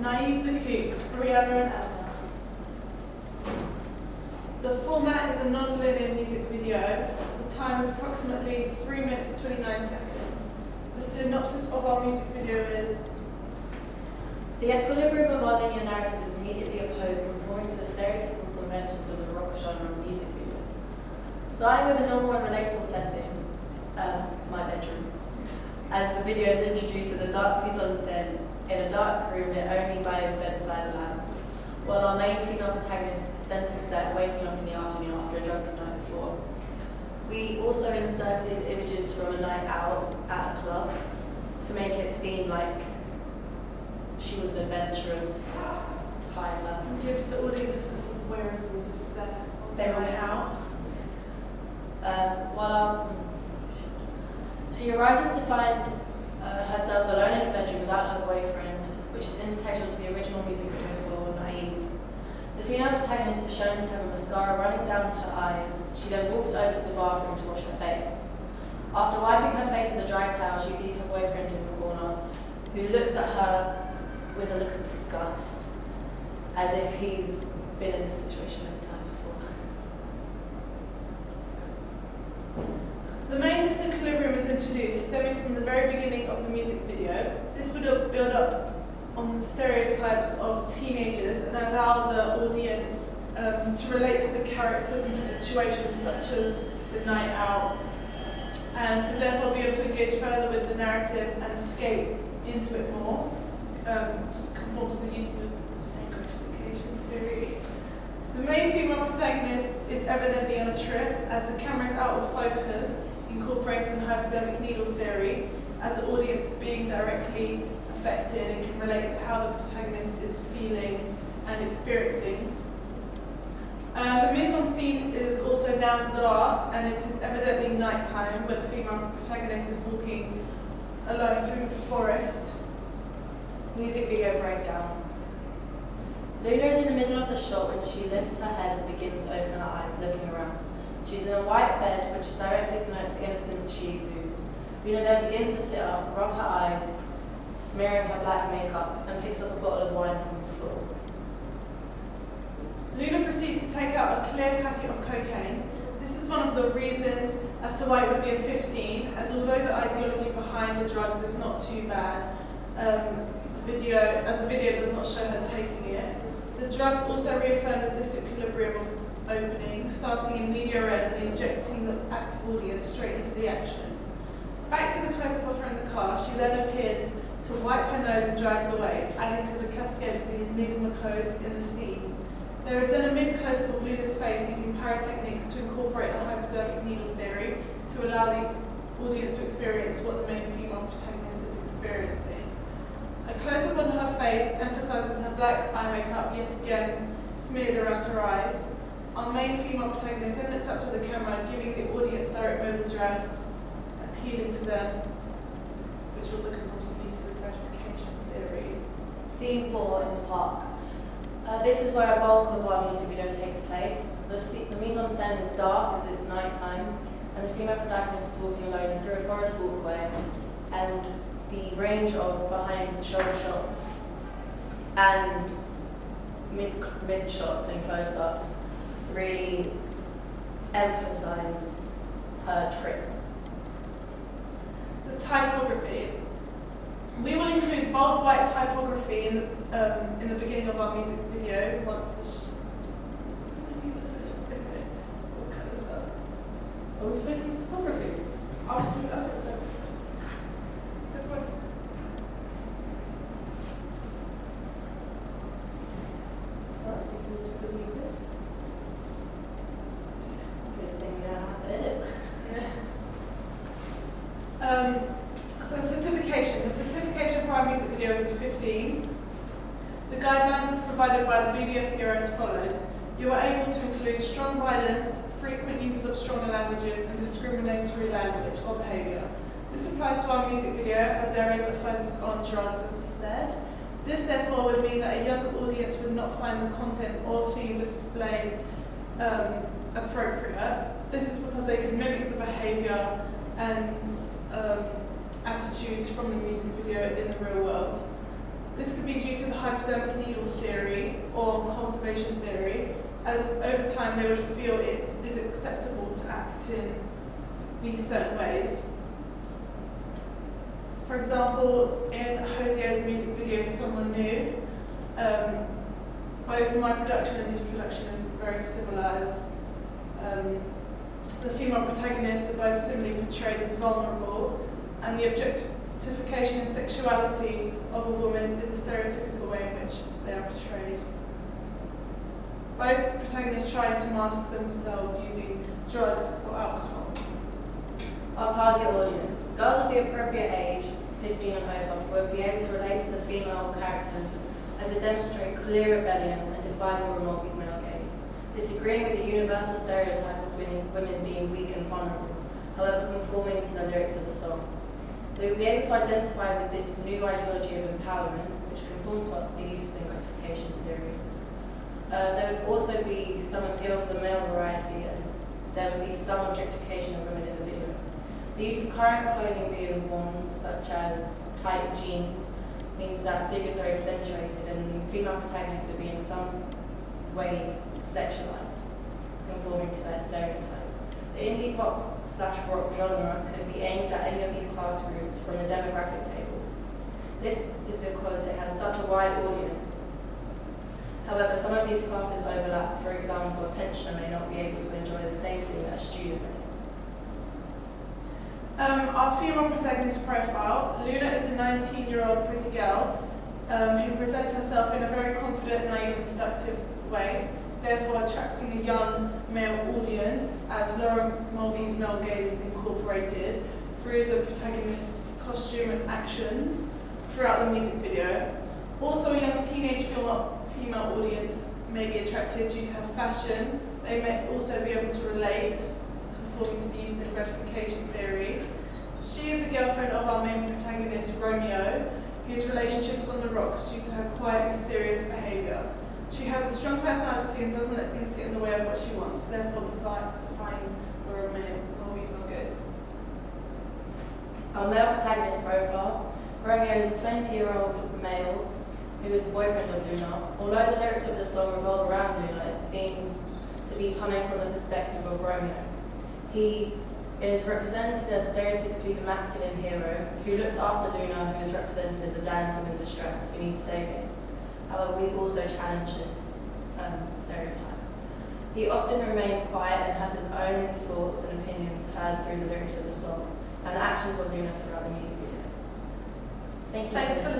Naive the Kooks, Rhainna and Elena. The format is a non-linear music video. The time is approximately 3 minutes 29 seconds. The synopsis of our music video is: the equilibrium of our linear narrative is immediately opposed, conforming to the stereotypical conventions of the rock genre of music videos. Starting with a normal and relatable setting, my bedroom, as the video is introduced with a dark mise-en-scène in a dark room lit only by a bedside lamp, while our main female protagonist centers set waking up in the afternoon after a drunken night before. We also inserted images from a night out at a club to make it seem like she was an adventurous high person. It gives the audience a sense of whereism if They were out. She arises to find herself alone in a bedroom without her boyfriend, which is intertextual to the original music video for Naive. The female protagonist is shown to have a mascara running down her eyes. She then walks over to the bathroom to wash her face. After wiping her face with a dry towel, she sees her boyfriend in the corner, who looks at her with a look of disgust, as if he's been in this situation many times before. The main disequilibrium is introduced, stemming from the very beginning of the music video. This would build up on the stereotypes of teenagers and allow the audience to relate to the characters and situations such as the night out, and would therefore be able to engage further with the narrative and escape into it more. This conforms to the use of gratification theory. The main female protagonist is evidently on a trip as the camera is out of focus, incorporating the hypodermic needle theory, as the audience is being directly affected and can relate to how the protagonist is feeling and experiencing. The mise-en-scene is also now dark, and it is evidently nighttime, where the female protagonist is walking alone through the forest. Music video breakdown. Luna is in the middle of the shot when she lifts her head and begins to open her eyes, looking around. She's in a white bed, which directly connotes the innocence she exudes. Luna then begins to sit up, rub her eyes, smearing her black makeup, and picks up a bottle of wine from the floor. Luna proceeds to take out a clear packet of cocaine. This is one of the reasons as to why it would be a 15, as although the ideology behind the drugs is not too bad, the video does not show her taking it. The drugs also reaffirm the disequilibrium of the opening, starting in media res and injecting the active audience straight into the action. Back to the close-up of her in the car, she then appears to wipe her nose and drives away, adding to the cascade of the enigma codes in the scene. There is then a mid-close-up of Luna's face using pyrotechnics to incorporate the hypodermic needle theory to allow the audience to experience what the main female protagonist is experiencing. A close-up on her face emphasises her black eye makeup, yet again smeared around her eyes. Our main female protagonist then looks up to the camera, giving the audience direct mode address, appealing to them, which also conforms to uses of gratification theory. Scene 4 in the park. This is where a bulk of our music video takes place. The mise-en-scène is dark as it's nighttime, and the female protagonist is walking alone through a forest walkway, and the range of behind the shoulder shots and mid shots and close-ups really emphasize her trip. The typography. We will include bold white typography in the beginning of our music video once the shots okay, we'll cut this up. Are we supposed to use typography? I'll just do it after. So certification. The certification for our music video is a 15. The guidelines as provided by the BBFC are as followed. You are able to include strong violence, frequent uses of stronger languages, and discriminatory language or behaviour. This applies to our music video as there is a focus on drugs, as we said. This therefore would mean that a younger audience would not find the content or theme displayed appropriate. This is because they can mimic the behaviour and attitudes from the music video in the real world. This could be due to the hypodermic needle theory or cultivation theory, as over time they would feel it is acceptable to act in these certain ways. For example, in Hosier's music video, Someone New, both my production and his production is very similar, as the female protagonists are both similarly portrayed as vulnerable, and the objectification and sexuality of a woman is a stereotypical way in which they are portrayed. Both protagonists try to mask themselves using drugs or alcohol. Our target audience. Girls of the appropriate age, 15 and over, will be able to relate to the female characters as they demonstrate clear rebellion and defy normal these male gaze, disagreeing with the universal stereotype of women being weak and vulnerable, however conforming to the lyrics of the song. They will be able to identify with this new ideology of empowerment, which conforms to the use and gratification theory. There would also be some appeal for the male variety, as there would be some objectification of women in the video. The use of current clothing being worn, such as tight jeans, means that figures are accentuated and female protagonists would be in some ways sexualized, conforming to their stereotype. The indie pop/rock genre could be aimed at any of these class groups from the demographic table. This is because it has such a wide audience. However, some of these classes overlap. For example, a pensioner may not be able to enjoy the same thing that a student may. Our female protagonist profile. Luna is a 19-year-old pretty girl who presents herself in a very confident, naive and seductive way, therefore attracting a young male audience, as Laura Mulvey's male gaze is incorporated through the protagonist's costume and actions throughout the music video. Also, a young teenage female audience may be attracted due to her fashion. They may also be able to relate, conforming to the use and gratification theory. She is the girlfriend of our main protagonist, Romeo, whose relationship is on the rocks due to her quiet, mysterious behaviour. She has a strong personality and doesn't let things get in the way of what she wants, therefore defying Romeo gaze. Our male protagonist profile. Romeo is a 20-year-old male who is the boyfriend of Luna. Although the lyrics of the song revolve around Luna, it seems to be coming from the perspective of Romeo. He is represented as stereotypically the masculine hero who looks after Luna, who is represented as a damsel in distress who needs saving. However, we also challenge this stereotype. He often remains quiet and has his own thoughts and opinions heard through the lyrics of the song and the actions of Luna throughout the music video. Thank you. Thanks for